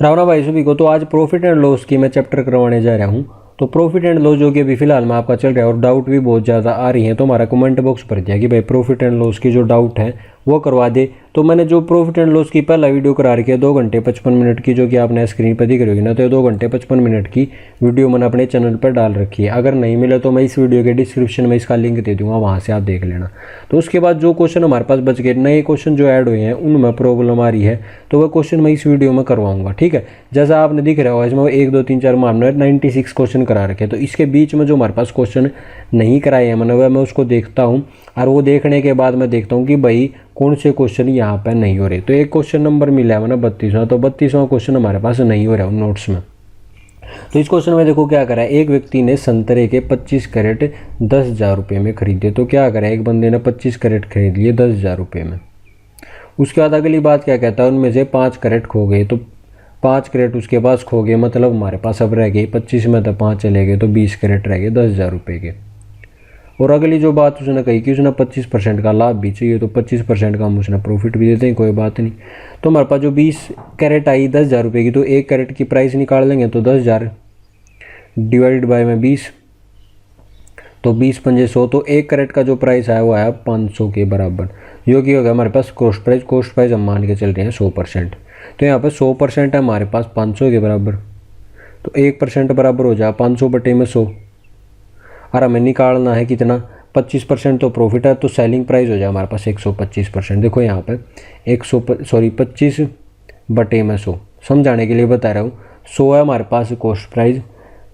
रावणा भाई सभी को। तो आज प्रॉफिट एंड लॉस की मैं चैप्टर करवाने जा रहा हूँ। तो प्रॉफिट एंड लॉस जो कि अभी फिलहाल में आपका चल रहा है और डाउट भी बहुत ज़्यादा आ रही है, तो हमारा कमेंट बॉक्स भर दिया कि भाई प्रॉफिट एंड लॉस की जो डाउट है वो करवा दे। तो मैंने जो प्रॉफिट एंड लॉस की पहला वीडियो करा रखी है 2 घंटे 55 मिनट की, जो कि आपने स्क्रीन पर दिख रही होगी ना, तो 2 घंटे 55 मिनट की वीडियो मैंने अपने चैनल पर डाल रखी है। अगर नहीं मिले तो मैं इस वीडियो के डिस्क्रिप्शन में इसका लिंक दे दूंगा, वहाँ से आप देख लेना। तो उसके बाद जो क्वेश्चन हमारे पास बच गए, नए क्वेश्चन जो ऐड हुए हैं उनमें प्रॉब्लम आ रही है, तो वह क्वेश्चन मैं इस वीडियो में करवाऊंगा। ठीक है, जैसा आपने दिख रहा होगा इसमें 1 2 3 4 हमने 96 क्वेश्चन करा रखे, तो इसके बीच में जो हमारे पास क्वेश्चन नहीं कराए हैं मैंने, वह मैं उसको देखता हूँ और वो देखने के बाद मैं देखता हूँ कि भाई कौन से क्वेश्चन यहाँ पर नहीं हो रहे। तो एक क्वेश्चन नंबर मिला है मैंने 32वां, तो 32वां क्वेश्चन हमारे पास नहीं हो रहा है नोट्स में। तो इस क्वेश्चन में देखो क्या करा है, एक व्यक्ति ने संतरे के 25 कैरेट 10,000 रुपये में खरीदे। तो क्या करा है, एक बंदे ने 25 कैरेट खरीद लिए 10,000 रुपये में। उसके बाद अगली बात क्या कहता है, उनमें से 5 कैरेट खो गए। तो 5 कैरेट उसके पास खो गए, मतलब हमारे पास अब रह गए 25 में तो 5 चले गए, तो 20 कैरेट रह गए 10,000 रुपये के। और अगली जो बात उसने कही कि उसने 25% का लाभ भी चाहिए, तो 25% का हम उसने प्रॉफिट भी देते हैं, कोई बात नहीं। तो हमारे पास जो 20 कैरेट आई 10,000 रुपये की, तो 1 कैरेट की प्राइस निकाल लेंगे, तो 10,000 डिवाइड बाय में 20, तो 20 पंजे 100, तो 1 कैरेट का जो प्राइस आया वो आया 500 के बराबर, जो कि होगा हमारे पास कॉस्ट प्राइस। कॉस्ट प्राइस हम मान के चल रहे हैं 100%, तो यहाँ पर 100% है हमारे पास 500 के बराबर, तो 1% बराबर हो जाए 500 बटे में 100। और हमें निकालना है कितना, 25%। तो प्रॉफिट है, तो सेलिंग प्राइस हो जाए हमारे पास 125%। देखो यहाँ पर 25 बटे में 100, समझाने के लिए बता रहा हूँ। 100 है हमारे पास कॉस्ट प्राइस,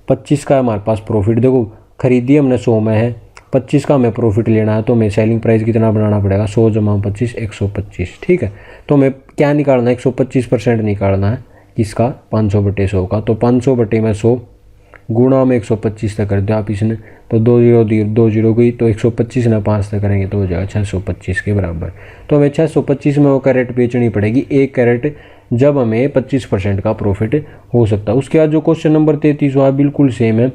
25 का हमारे पास प्रॉफिट। देखो खरीदी हमने 100 में है, 25 का हमें प्रॉफिट लेना है, तो हमें सेलिंग प्राइस कितना बनाना पड़ेगा, 100 जमा 25 125। ठीक है, तो हमें क्या निकालना है, 125% निकालना है किसका, 500 बटे 100 का। तो 500 बटे में 100 गुणा में 125 तक कर दो आप इसने, तो 2 0 गई, तो 125 ना 5 तक करेंगे तो हो जाएगा 625 के बराबर। तो हमें 625 में वो कैरेट बेचनी पड़ेगी, 1 कैरेट, जब हमें 25% का प्रॉफिट हो सकता है। उसके बाद जो क्वेश्चन नंबर 33 हुआ बिल्कुल सेम है।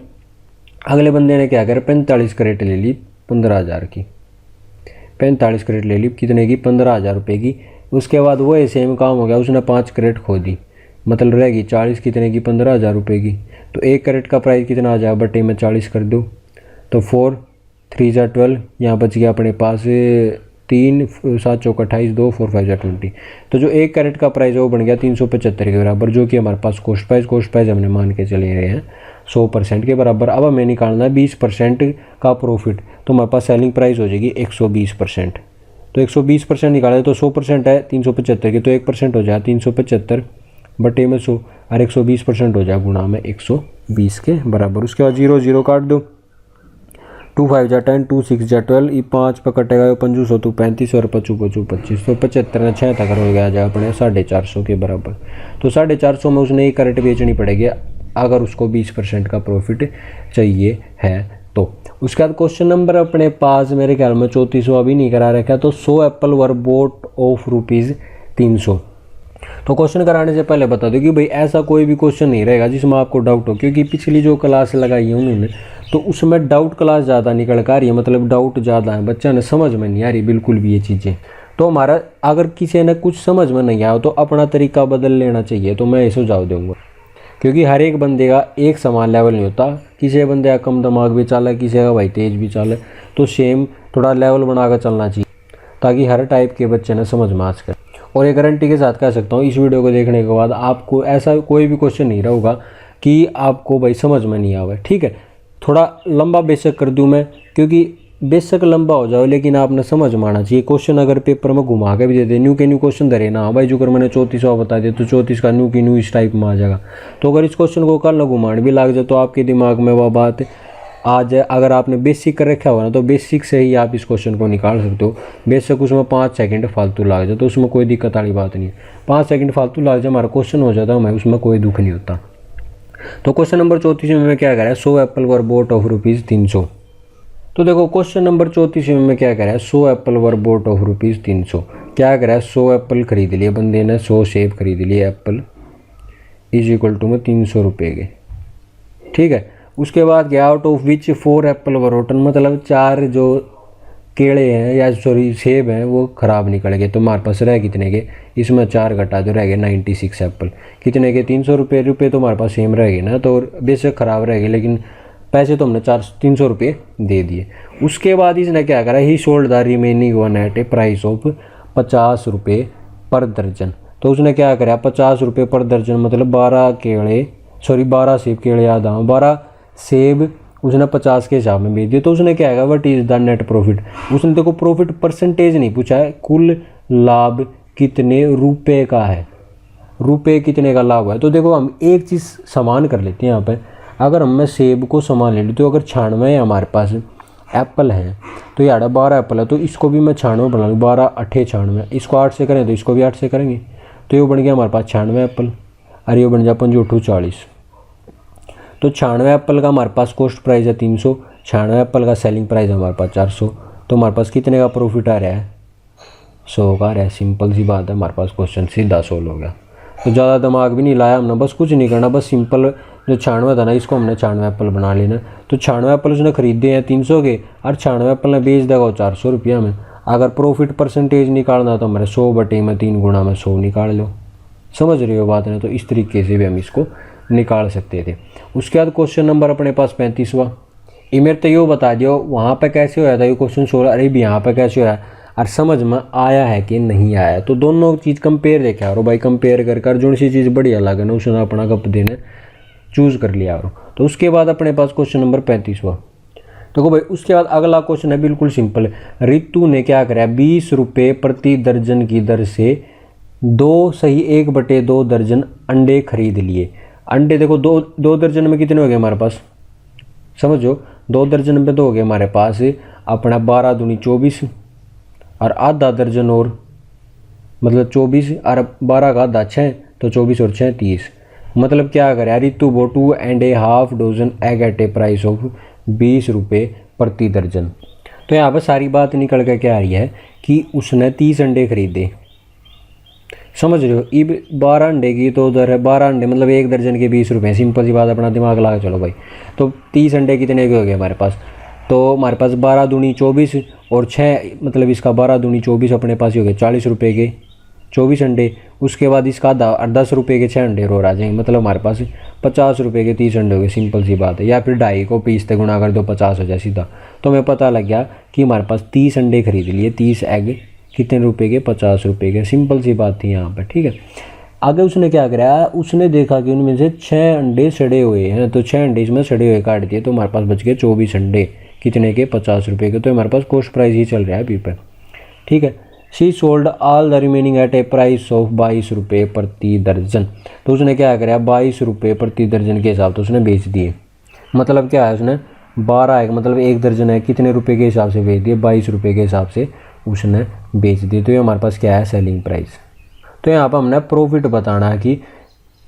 अगले बंदे ने क्या करा, 45 कैरेट ले ली 15,000 की, 45 कैरेट ले ली कितने की, 15,000 रुपये की। उसके बाद वो सेम काम हो गया, उसने 5 कैरेट खो दी, मतलब रहेगी 40 कितने की, 15,000 रुपये की। तो 1 कैरेट का प्राइस कितना आ जाएगा, बटे में 40 कर दो, तो 4 3 जा 12, यहाँ बच गया अपने पास 3 7 चौक 28, 2 4 5 जा 20। तो जो 1 कैरेट का प्राइस है वो बन गया 375 के बराबर, जो कि हमारे पास कॉस्ट प्राइस हमने मान के चले रहे हैं 100% के बराबर। अब हमें निकालना है 20% का प्रॉफिट, तो हमारे पास सेलिंग प्राइस हो जाएगी 120%। तो 120% निकाले तो 100% है 375 की, तो 1% हो जाए 375 बटे में 100, और 120% हो जाए गुणा में 120 के बराबर। उसके बाद 0 0 काट दो, 2 5 जा 10, 2 6 जा 12, ये 5 पे कटेगा 5 100 तो 35 और 5 5 25, तो 75 ने 6 तक हो गया जाए अपने 450 के बराबर। तो 450 में उसने 1 कैरेट बेचनी पड़ेगी अगर उसको 20% का प्रॉफिट चाहिए है तो। उसके बाद क्वेश्चन नंबर अपने पास मेरे ख्याल में 34वां अभी नहीं करा रखा, तो 100 एप्पल वर बोट ऑफ ₹300। तो क्वेश्चन कराने से पहले बता दो कि भाई ऐसा कोई भी क्वेश्चन नहीं रहेगा जिसमें आपको डाउट हो, क्योंकि पिछली जो क्लास लगाई है उन्होंने, तो उसमें डाउट क्लास ज़्यादा निकल कर आ रही है, मतलब डाउट ज़्यादा है, बच्चा ने समझ में नहीं आ रही बिल्कुल भी ये चीज़ें। तो हमारा अगर किसी ने कुछ समझ में नहीं आया तो अपना तरीका बदल लेना चाहिए, तो मैं ये सुझाव दूँगा। क्योंकि हर एक बंदे का एक समान लेवल नहीं होता, किसी बंदे का कम दिमाग भी चाले, किसी का भाई तेज भी चाले, तो सेम थोड़ा लेवल बना कर चलना चाहिए ताकि हर टाइप के बच्चे ने समझ में आ सके। और ये गारंटी के साथ कह सकता हूँ, इस वीडियो को देखने के बाद आपको ऐसा कोई भी क्वेश्चन नहीं रहेगा कि आपको भाई समझ में नहीं आवे। ठीक है, थोड़ा लंबा बेशक कर दूँ मैं, क्योंकि बेशक लंबा हो जाओ लेकिन आपने समझ में आना चाहिए। क्वेश्चन अगर पेपर में घुमा के भी देते न्यू के न्यू क्वेश्चन धरे ना, भाई जो कर मैंने 34वां बता दिया तो 34 का न्यू की न्यू इस टाइप में आ जाएगा। तो अगर इस क्वेश्चन को कल ना घुमाने भी लग जाए तो आपके दिमाग में वह बात आ जाए। अगर आपने बेसिक कर रखा हुआ ना, तो बेसिक से ही आप इस क्वेश्चन को निकाल सकते हो। बेशक उसमें 5 सेकंड फालतू लग जाए तो उसमें कोई दिक्कत वाली बात नहीं है, 5 सेकंड फालतू लग जाए हमारा क्वेश्चन हो जाता है, हमें उसमें कोई दुख नहीं होता। तो क्वेश्चन नंबर 34 में क्या कह रहा है, 100 एप्पल वर बोट ऑफ ₹300। तो देखो क्वेश्चन नंबर 34 में क्या कह रहा है, 100 एप्पल वर बोट ऑफ ₹300। क्या कह रहा है, 100 एप्पल खरीद लिए बंदे ने, 100 सेब खरीद लिए एप्पल इज इक्वल टू में 300 रुपये के। ठीक है, उसके बाद गया out of which 4 Apple were rotten, मतलब 4 जो केले हैं या सॉरी सेब हैं वो ख़राब निकल गए, तो हमारे पास रह कितने के, इसमें 4 घटा दो, रह गए 96 एप्पल। कितने के 300 रुपये तो हमारे पास सेम रह गए ना, तो बेशक ख़राब रह गए लेकिन पैसे तो हमने 300 रुपये दे दिए। उसके बाद इसने क्या करा, he sold the remaining one at a price of 50 रुपये पर दर्जन। तो उसने क्या करा, 50 रुपये पर दर्जन मतलब 12 सेब केले याद आऊँ 12 सेब उसने 50 के हिसाब में बेच दिए। तो उसने क्या है, what is the net profit. उसने देखो प्रॉफिट परसेंटेज नहीं पूछा है, कुल लाभ कितने रुपए का है, रुपए कितने का लाभ है। तो देखो हम एक चीज़ समान कर लेते हैं यहाँ पे, अगर मैं सेब को समान ले लूँ तो अगर 96 हमारे पास एप्पल है तो यार 12 एप्पल है, तो इसको भी मैं 96 बना लूँ, 12 8 96, इसको 8 से करें तो इसको भी 8 से करेंगे, तो ये बन गया हमारे पास 96 एप्पल, और ये बन जाए 5 40। तो 96 एप्पल का हमारे पास कॉस्ट प्राइस है 300, 96 एप्पल का सेलिंग प्राइस है हमारे पास 400, तो हमारे पास कितने का प्रॉफिट आ रहा है, 100 का आ रहा है। सिंपल सी बात है, हमारे पास क्वेश्चन सीधा सोल्व हो गया। तो ज़्यादा दिमाग भी नहीं लाया हमने, बस कुछ नहीं करना, बस सिंपल जो 96 था ना इसको हमने 96 एप्पल बना लेना। तो 96 एप्पल उसने खरीदे हैं 300 के, और 96 एप्पल ने बेच देगा 400 रुपया में। अगर प्रॉफिट परसेंटेज निकालना तो हमारे 100/3 गुणा में 100 निकाल लो, समझ रहे हो बात है ना। तो इस तरीके से भी हम इसको निकाल सकते थे। उसके बाद क्वेश्चन नंबर अपने पास 35वां, इमेर तो यो बता दियो वहाँ पे कैसे होया था ये क्वेश्चन 16, अरे भी यहाँ पे कैसे होया और समझ में आया है कि नहीं आया। तो दोनों चीज़ कंपेयर देखा और भाई कंपेयर कर जो सी चीज़ बढ़िया लगे ना उसने अपना गप देने चूज़ कर लिया। और तो उसके बाद अपने पास क्वेश्चन नंबर 35वां, देखो भाई उसके बाद अगला क्वेश्चन है बिल्कुल सिंपल। रितु ने क्या करा, 20 रुपये प्रति दर्जन की दर से 1/2 दर्जन अंडे खरीद लिए। अंडे देखो दो दर्जन में कितने हो गए हमारे पास, समझो 2 दर्जन में तो हो गए हमारे पास अपना 12 दूनी 24 और आधा दर्जन और मतलब 24 और 12 का आधा 6, तो 24 और 6 30। मतलब क्या करें, रितु वो 2.5 dozen egg at a price of 20 रुपये प्रति दर्जन। तो यहाँ पर सारी बात निकल कर क्या आ रही है कि उसने 30 अंडे खरीदे, समझ रहे हो। इब 12 अंडे की तो उधर है 12 अंडे मतलब 1 दर्जन के 20 रुपये, सिंपल सी बात, अपना दिमाग लगा चलो भाई। तो 30 अंडे कितने के हो गए हमारे पास, तो हमारे पास 12 दूनी 24 और 6 मतलब इसका 12 दूनी 24 अपने पास ही हो गए 40 रुपये के 24 अंडे। उसके बाद इसका 10 रुपये के 6 अंडे और आ जाएंगे, मतलब हमारे पास 50 रुपये के 30 अंडे हो गए, सिंपल सी बात है। या फिर 2.5 को 20 से गुणा कर दो 50 हो जाए सीधा। तो हमें पता लग गया कि हमारे पास 30 अंडे खरीद लिए, 30 एग कितने रुपए के, 50 रुपये के, सिंपल सी बात थी यहाँ पर, ठीक है। आगे उसने क्या कराया, उसने देखा कि उनमें से 6 अंडे सड़े हुए हैं, तो 6 अंडे इसमें सड़े हुए काट दिए, तो हमारे पास बच गए 24 अंडे कितने के, 50 रुपये के। तो हमारे पास कॉस्ट प्राइस ही चल रहा है अभी पर, ठीक है। She sold all the remaining at a price of 22 रुपये प्रति दर्जन। तो उसने क्या कराया, 22 रुपये प्रति दर्जन के हिसाब से उसने बेच दिए। मतलब क्या है, उसने 12 है मतलब 1 दर्जन है कितने रुपये के हिसाब से बेच दिए, 22 रुपये के हिसाब से उसने बेच दी। तो ये हमारे पास क्या है, सेलिंग प्राइस। तो यहाँ पर हमने प्रॉफिट बताना है कि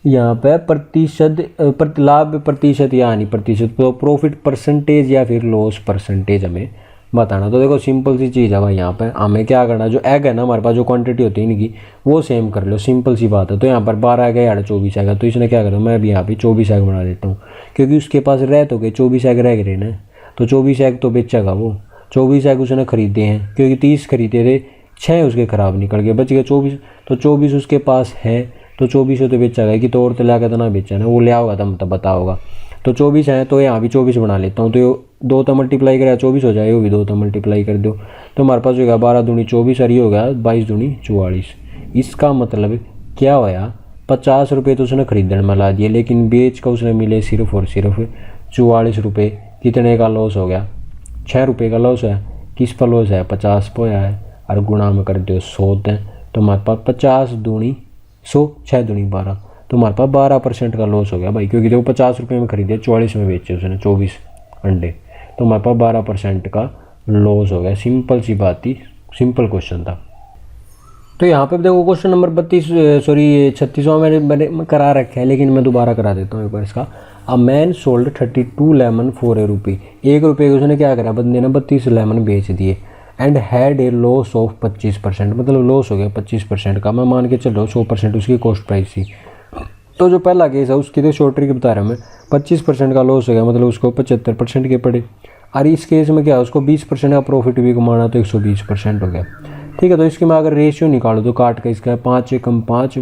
यहाँ पे प्रतिशत लाभ प्रतिशत या हानि प्रतिशत, तो प्रॉफिट परसेंटेज या फिर लॉस परसेंटेज हमें बताना। तो देखो सिंपल सी चीज़ है भाई, यहाँ पे हमें क्या करना, जो एग है ना हमारे पास जो क्वांटिटी होती है इनकी वो सेम कर लो, सिंपल सी बात है। तो यहाँ पर 12 एग है, यहाँ 24 एग है, तो इसने क्या करा, मैं भी यहाँ पे 24 एग बना देता हूँ, क्योंकि उसके पास रह तो गए 24 एग रह गए ना, तो 24 एग तो बेचेगा वो। 24 एग उसने खरीदे हैं, क्योंकि 30 खरीदे थे, 6 उसके ख़राब निकल गए, बच गए 24। तो 24 उसके पास है, तो 24 तो बेचेगा कि तो और तो ला तो ना बेचा ना, वो ले आओगा तब बताओगा। तो 24 है, तो यहाँ भी 24 बना लेता हूँ, तो ये 2 तो मल्टीप्लाई करेगा 24 हो जाए, वो भी 2 तो मल्टीप्लाई कर दो, तो हमारे पास होगा 12 दूनी 24 और ये हो गया 22 दूनी 44। इसका मतलब क्या होया, 50 रुपये तो उसने खरीदने में ला दिए, लेकिन बेच का उसने मिले सिर्फ और सिर्फ 44 रुपये। कितने का लॉस हो गया, 6 रुपये का लॉस है। किस पर लॉस है, 50 पर है, और गुणा में कर दो 100 दें, तो हमारे पास 50 दूनी 100, 6 दूनी 12, तो हमारे पास 12% का लॉस हो गया भाई, क्योंकि देखो 50 रुपये में खरीदे 44 में बेचे उसने 24 अंडे, तो हमारे पास 12% का लॉस हो गया। सिंपल सी बात थी, सिंपल क्वेश्चन था। तो यहाँ पे देखो क्वेश्चन नंबर 36वां मैंने करा रखा है, लेकिन मैं दोबारा करा देता हूँ एक बार इसका। A man sold 32 lemon for a rupee. 1 रुपये के उसने क्या करा, बंदे ने 32 लेमन बेच दिए। And had a loss of 25%, मतलब लॉस हो गया 25% का। मैं मान के चल रहा हूँ 100% उसकी कॉस्ट प्राइस थी। तो जो पहला केस है उसकी तो शॉर्ट ट्रिक बता रहा हूँ मैं, 25% का लॉस हो गया, मतलब उसको 75% के पड़े। और इस केस में क्या है, उसको 20% का प्रॉफिट भी कमाना, तो 120% हो गया। ठीक है, तो इसकी मैं अगर रेशियो निकालूँ तो काट के इसका 5 एकम 5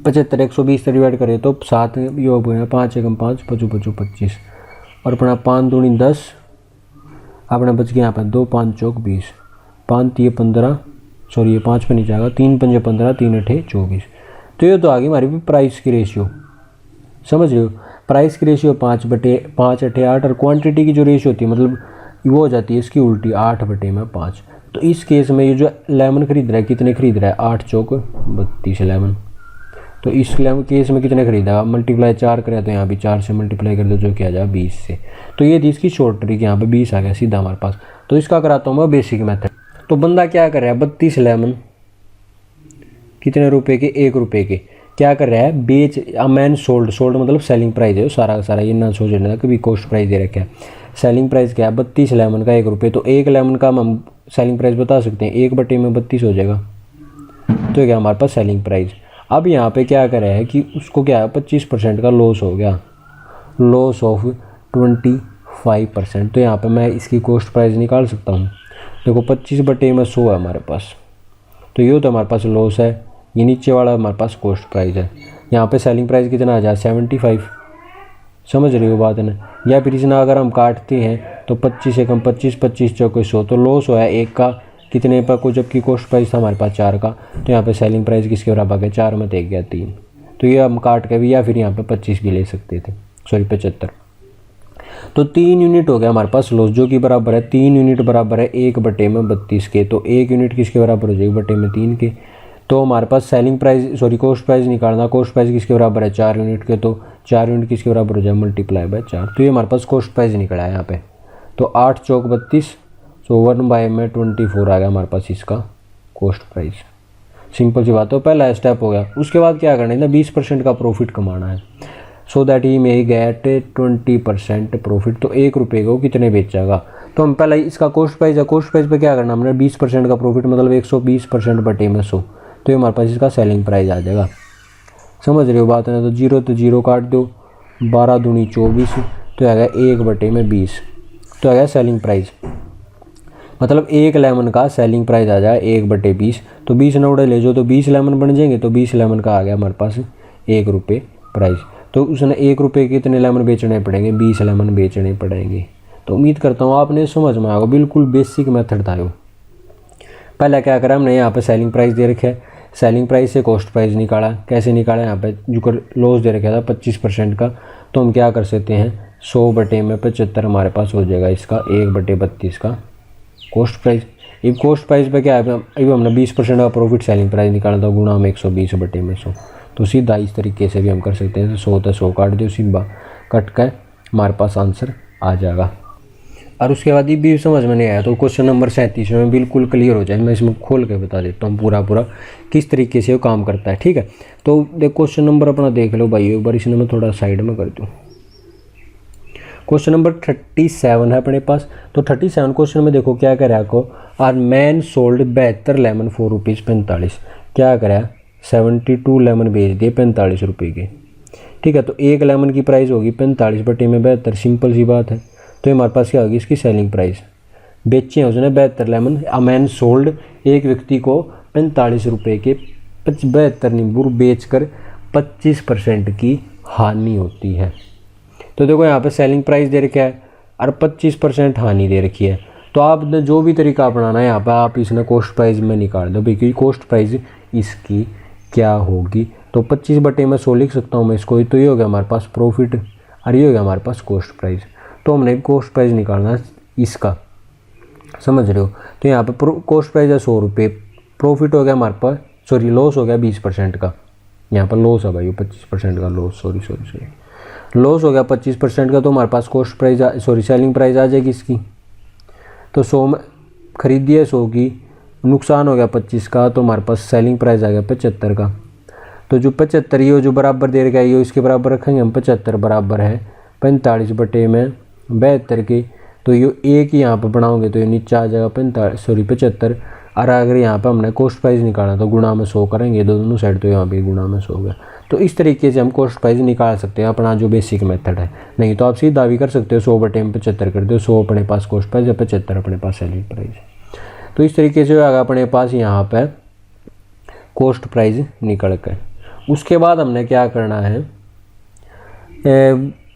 75, 120 से डिवाइड करें तो 7 योग हुए हैं, 5 एकम 5 पचू 25 और अपना 5 दूनी 10, अपना बच गया यहाँ पर 2 5 चौक 20, 5 3 15, सॉरी ये 5 पे नहीं जाएगा, 3 5 15, 3 8 24। तो ये तो आ गई हमारी प्राइस की रेशियो, समझ रहे हो। प्राइस की रेशियो 5 बटे 5 8 8, और क्वांटिटी की जो रेशियो होती है मतलब वो हो जाती है इसकी उल्टी 8 बटे में 5। तो इस केस में ये जो लेमन खरीद रहा है, कितने खरीद रहा है, 8 चौक 32 लेमन। तो इस केस में कितने खरीदा, मल्टीप्लाई 4 करें तो यहाँ भी 4 से मल्टीप्लाई कर दो, जो किया जाए 20 से। तो ये थी इसकी शॉर्ट ट्रिक, यहाँ पे 20 आ गया सीधा हमारे पास। तो इसका कराता हूँ मैं बेसिक मेथड। तो बंदा क्या कर रहा है, 32 लेमन कितने रुपए के, 1 रुपये के, क्या कर रहा है, बेच मैन सोल्ड, सोल्ड मतलब सेलिंग प्राइस है सारा का सारा, ये ना सोच लेना कभी कॉस्ट प्राइस दे रखा है। सेलिंग प्राइस क्या है, 32 लेमन का 1 रुपये, तो 1 लेमन का हम सेलिंग प्राइस बता सकते हैं, 1 बटे में 32 हो जाएगा। तो क्या हमारे पास सेलिंग प्राइस। अब यहाँ पे क्या कर रहा है कि उसको क्या है, 25% का लॉस हो गया, लॉस ऑफ 25%। तो यहाँ पे मैं इसकी कॉस्ट प्राइस निकाल सकता हूँ। देखो 25 बटे में 100 है हमारे पास, तो ये तो हमारे पास लॉस है, ये नीचे वाला हमारे पास कॉस्ट प्राइस है। यहाँ पे सेलिंग प्राइस कितना आ जाए, 75, समझ रही हो बात है ना। या फिर इसना अगर हम काटते हैं तो 25 एकम 25, 25 चौके 100, तो लॉस हुआ है 1 का कितने पर को, जबकि कॉस्ट प्राइस था हमारे पास 4 का। तो यहाँ पे सेलिंग प्राइस किसके बराबर है, 4 में 1 गया 3। तो ये हम काट के भी, या फिर यहाँ पे 25 भी ले सकते थे, सॉरी 75। तो 3 यूनिट हो गया हमारे पास लॉस, जो कि बराबर है 3 यूनिट बराबर है 1 बटे में 32 के। तो 1 यूनिट किसके बराबर हो जाएगी, बटे में 3 के। तो हमारे पास selling price sorry cost price निकालना, कॉस्ट प्राइस किसके बराबर है, 4 यूनिट के। तो 4 यूनिट किसके बराबर हो जाए, मल्टीप्लाई बाय 4। तो ये हमारे पास कॉस्ट प्राइस निकला है यहाँ पे। तो 8 चौक 32, सो 1 बाय में 24 आ गया हमारे पास इसका कॉस्ट प्राइस। सिंपल सी बात है, पहला स्टेप हो गया। उसके बाद क्या करना है ना, 20% का प्रॉफिट कमाना है, so that he may gate 20% profit. तो 1 रुपये को कितने बेचेगा, तो हम पहले इसका कॉस्ट प्राइस है, कॉस्ट प्राइस पे क्या करना हमने, 20% का प्रॉफिट मतलब 120% बटे में 100। तो ये हमारे पास इसका सेलिंग प्राइस आ जाएगा, समझ रहे हो बात है ना। तो 0 काट दो, 12 दूनी 24, तो आ गया 1 बटे में 20। तो आ गया सेलिंग प्राइस, मतलब 1 लेमन का सेलिंग प्राइस आ जाए 1 बटे 20। तो 20 नोड़े ले जाओ तो 20 लेमन बन जाएंगे। तो 20 लेमन का आ गया हमारे पास 1 रुपये प्राइस। तो उसने 1 रुपये के कितने लेमन बेचने पड़ेंगे, 20 लेमन बेचने पड़ेंगे। तो उम्मीद करता हूँ आपने समझ में आएगा, बिल्कुल बेसिक मेथड था वो। पहले क्या करा हमने, यहाँ पे सेलिंग प्राइस दे रखा है, सेलिंग प्राइस से कॉस्ट प्राइस निकाला। कैसे निकाला, यहाँ पे जो लॉस दे रखा था 25% का, तो हम क्या कर सकते हैं, 100 बटे में 75 हमारे पास हो जाएगा इसका 1 बटे 32 का कॉस्ट प्राइस। अब कॉस्ट प्राइस पे क्या है, अभी हमने 20% का प्रॉफिट सेलिंग प्राइस निकाला था, गुणा में 120 बटे में 100। तो सीधा इस तरीके से भी हम कर सकते हैं। 100 तो 100 काट दो, सीधा कट कर हमारे पास आंसर आ जाएगा। और उसके बाद ये भी समझ में नहीं आया तो क्वेश्चन नंबर 37 में बिल्कुल क्लियर हो जाए। मैं इसमें खोल के बता देता हूँ पूरा किस तरीके से वो काम करता है, ठीक है। तो देख क्वेश्चन नंबर अपना देख लो भाई एक बार, इसने मैं थोड़ा साइड में कर दूँ। क्वेश्चन नंबर 37 है अपने पास। तो 37 क्वेश्चन में देखो क्या करा को, आर मैन सोल्ड 72 लेमन ₹4.45। क्या करा, 72 लेमन बेच दिए 45 रुपये के, ठीक है। तो 1 लेमन की प्राइस होगी 45 बटे में 72, सिंपल सी बात है। तो हमारे पास क्या होगी इसकी सेलिंग प्राइस, बेचे हैं उसने 72 लेमन, अ मैन सोल्ड, एक व्यक्ति को 45 रुपये के 72 नींबू बेचकर 25% की हानि होती है। तो देखो यहाँ पे सेलिंग प्राइस दे रखा है और 25% हानि दे रखी है। तो आपने जो भी तरीका अपनाना है यहाँ पे, आप इसने कॉस्ट प्राइस में निकाल दो भाई, क्योंकि कॉस्ट प्राइस इसकी क्या होगी। तो 25 बटे में 100 लिख सकता हूँ मैं इसको। तो ये हो गया हमारे पास प्रॉफिट और ये हो गया हमारे पास कॉस्ट प्राइस। तो हमने कॉस्ट प्राइस निकालना है इसका, समझ रहे हो। तो यहाँ पे कॉस्ट प्राइस है 100 रुपये, प्रॉफिट हो गया हमारे पास, सॉरी लॉस हो गया 20% का। यहाँ पर लॉस है भाई 25% का लॉस, सॉरी लॉस हो गया 25% का। तो हमारे पास cost price sorry selling price आ जाएगी इसकी। तो 100 में खरीदी है 100 की, नुकसान हो गया 25 का, तो हमारे पास सेलिंग प्राइस आ गया 75 का। तो जो 75 ये जो बराबर दे रखा है ये इसके बराबर रखेंगे हम, 75 बराबर है 45 बटे में 72 के। तो ये एक ही यहाँ पर बनाओगे तो ये नीचे आ जाएगा 75। और अगर यहाँ पे हमने कॉस्ट प्राइस निकाला तो गुणा में 100 करेंगे दोनों साइड, तो यहाँ पे गुणा में 100 हो गया। तो इस तरीके से हम कॉस्ट प्राइस निकाल सकते हैं अपना जो बेसिक मेथड है। नहीं तो आप सीधा भी कर सकते हो, 100/75 कर दो, 100 अपने पास कॉस्ट प्राइस है, 75 अपने पास सेलिंग प्राइस है। तो इस तरीके से आएगा अपने पास यहाँ पर कॉस्ट प्राइस निकल कर। उसके बाद हमने क्या करना है,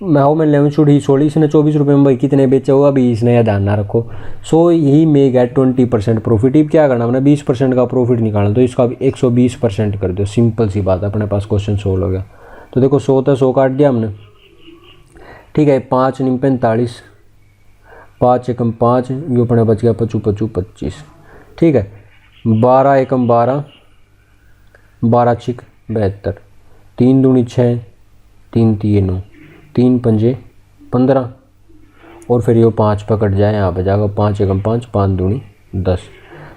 how many lemon should he sold, इसने 24 रुपये में भाई कितने बेचा हुआ अभी इसने यह ध्यान ना रखो। सो ही मे गेट 20% प्रॉफिट। अब क्या करना, हमने 20% का प्रॉफिट निकालना, तो इसका 120% कर दो, सिंपल सी बात, अपने पास क्वेश्चन सोल्व हो गया। तो देखो 100 था, 100 काट दिया हमने, ठीक है। 5 × 45, 5 × 5, ये अपने बच गया 25, ठीक है। 12 × 12, 12 × 6 72, 3 दूनी 6, 3 × 9, 3 × 5 15, और फिर ये 5 पकड़ जाए, यहाँ पे जाएगा 5 × 5, 5 दूनी 10।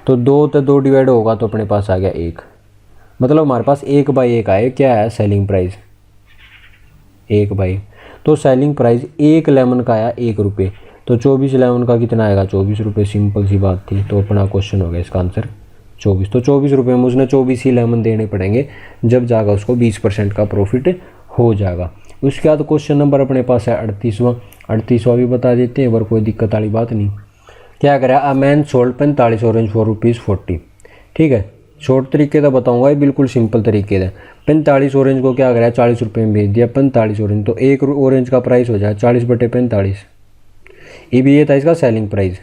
तो 2 तो 2 डिवाइड होगा तो अपने पास आ गया 1, मतलब हमारे पास 1/1 आए। क्या है, सेलिंग प्राइस 1/1। तो सेलिंग प्राइस 1 लेमन का आया 1 रुपये, तो 24 लेमन का कितना आएगा, 24 रुपये। सिंपल सी बात थी, तो अपना क्वेश्चन हो गया इसका आंसर 24। तो 24 रुपये में उसने 24 ही लेमन देने पड़ेंगे, जब जाएगा उसको 20% का प्रॉफिट हो जाएगा। उसके बाद क्वेश्चन नंबर अपने पास है 38वां भी बता देते हैं, अगर कोई दिक्कत वाली बात नहीं। क्या करें, अ मैन सोल्ड 45 ऑरेंज फॉर ₹40, ठीक है। शॉर्ट तरीके का बताऊंगा, ये बिल्कुल सिंपल तरीके से। 45 ऑरेंज को क्या करा, 40 रुपये में बेच दिया 45 ऑरेंज, तो 1 ऑरेंज का प्राइस हो जाए 40/45। ये भी ये था इसका सेलिंग प्राइस,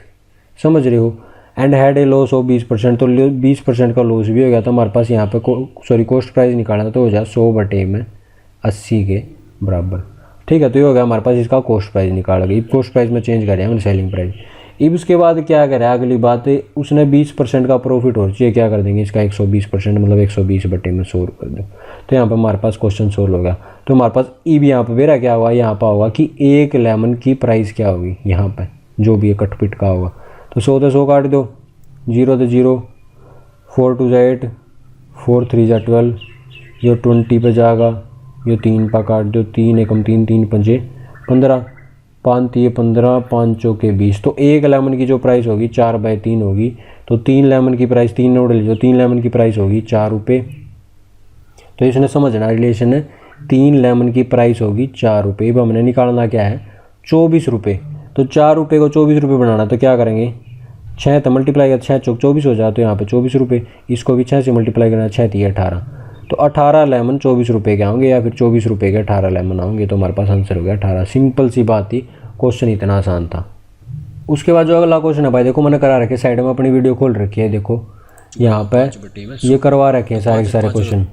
समझ रहे हो। And had a loss of 20%, तो 20% का लॉस भी हो गया। तो हमारे पास यहाँ पे कॉस्ट प्राइस निकालना था, तो हो जाए 100/80 के बराबर, ठीक है। तो ये हो गया हमारे पास इसका कॉस्ट प्राइस निकाल गई। कॉस्ट प्राइस में चेंज करें हमने सेलिंग प्राइस। अब उसके बाद क्या करें, अगली बात है, उसने 20% का प्रॉफिट हो चाहिए, क्या कर देंगे इसका 120%, मतलब 120/100 कर दो। तो यहाँ पर हमारे पास क्वेश्चन सोल्व हो गया। तो हमारे पास ई भी यहाँ पर मेरा क्या हुआ, यहाँ पर होगा कि 1 लेमन की प्राइस क्या होगी, यहाँ पर जो भी कटपिट का होगा। तो 100 तो 100 काट दो, 0 तो 0, 4 2 8, 4 3 12, ये 20 पे जाएगा, ये 3 पर काट दो, 3 × 3 3 5 15, 5 3 15, 5 चौके 20। तो 1 लेमन की जो प्राइस होगी 4/3 होगी। तो 3 लेमन की प्राइस, 3 नोट लीजिए, 3 लेमन की प्राइस होगी 4 रुपये। तो इसने समझना रिलेशन है, 3 लेमन की प्राइस होगी 4 रुपये। अब हमने निकालना क्या है, 24 रुपये। तो 4 रुपये को 24 रुपये बनाना, तो क्या करेंगे, 6 तो मल्टीप्लाई कर, 6 चौक 24 हो जाए, तो यहाँ पे 24 रुपये। इसको भी 6 से मल्टीप्लाई करना, 6 3 18, तो 18 लेमन 24 रुपये के होंगे, या फिर 24 रुपये के 18 लेमन होंगे। तो हमारे पास आंसर हो गया 18। सिंपल सी बात थी, क्वेश्चन इतना आसान था। उसके बाद जो अगला क्वेश्चन है भाई, देखो मैंने करा रखे साइड में, अपनी वीडियो खोल रखी है, देखो यहाँ पे ये करवा रखे हैं सारे के सारे क्वेश्चन।